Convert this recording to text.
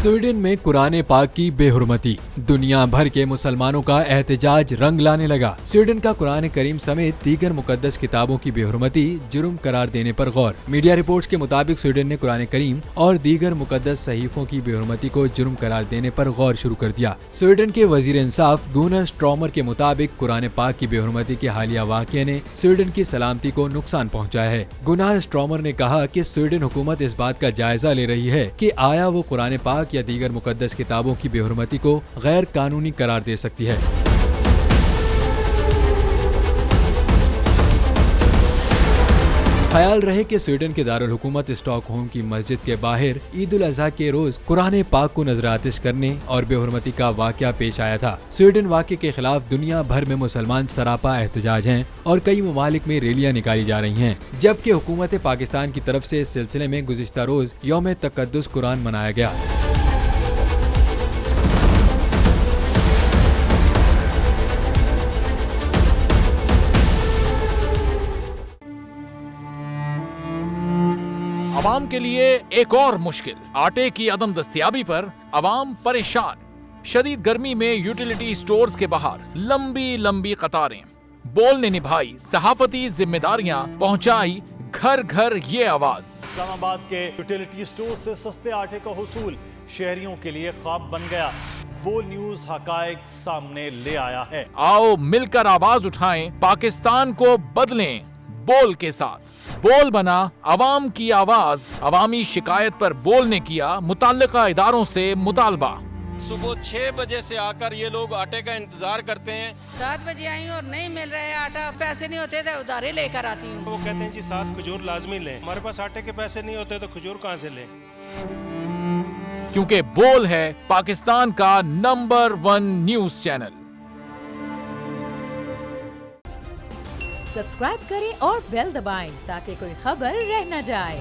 Sweden में कुरान पाक की बेहुरमती, दुनिया भर के मुसलमानों का एहतजाज रंग लाने लगा। स्वीडन का कुरान करीम समेत दीगर मुकद्दस किताबों की बेहुरमती जुर्म करार देने पर गौर। मीडिया रिपोर्ट्स के मुताबिक स्वीडन ने कुरान करीम और दीगर मुकद्दस सहीफों की बेहुरमती को जुर्म करार देने पर गौर शुरू कर दिया। स्वीडन के वजीर इंसाफ गुनर स्ट्रॉमर के मुताबिक कुरान पाक की बेहुरमती के हालिया वाक़ये ने स्वीडन की सलामती को नुकसान पहुँचाया है। गुनर स्ट्रॉमर ने कहा कि स्वीडन हुकूमत इस बात का जायजा ले रही है कि आया वो कुरान पाक या दीगर मुकद्दस किताबों की बेहुरमती को गैर कानूनी करार दे सकती है। ख्याल रहे कि स्वीडन के दारुल हुकूमत स्टॉकहोम की मस्जिद के बाहर ईद उल अजहा के रोज कुरान पाक को नजरातिश करने और बेहुरमती का वाकया पेश आया था। स्वीडन वाकये के खिलाफ दुनिया भर में मुसलमान सरापा एहतजाज हैं और कई ममालिक में रैलियां निकाली जा रही हैं, जबकि हुकूमत पाकिस्तान की तरफ से इस सिलसिले में गुज़िश्ता रोज यौम तक़द्दुस कुरान मनाया गया। अवाम के लिए एक और मुश्किल, आटे की अदम दस्तयाबी पर अवाम परेशान। शदीद गर्मी में यूटिलिटी स्टोर्स के बाहर लंबी लंबी कतारें। बोल ने निभाई सहाफती जिम्मेदारियां, पहुंचाई घर घर ये आवाज। इस्लामाबाद के यूटिलिटी स्टोर से सस्ते आटे का हुसूल शहरियों के लिए ख्वाब बन गया। बोल न्यूज हकायक सामने ले आया है। आओ मिलकर आवाज उठाएं, पाकिस्तान को बदलें बोल के साथ। बोल बना अवाम की आवाज। अवामी शिकायत पर बोल ने किया मुताल्लिका इदारों से मुतालबा। सुबह 6 बजे से आकर ये लोग आटे का इंतजार करते हैं। 7 बजे आई और नहीं मिल रहा है आटा, पैसे नहीं होते तो उधारे लेकर आती हूँ। वो कहते हैं जी 7 खजूर लाजमी लें। हमारे पास आटे के पैसे नहीं होते तो खजूर कहाँ से लें? क्योंकि बोल है पाकिस्तान का नंबर 1 न्यूज चैनल। सब्सक्राइब करें और बेल दबाएं ताकि कोई खबर रह न जाए।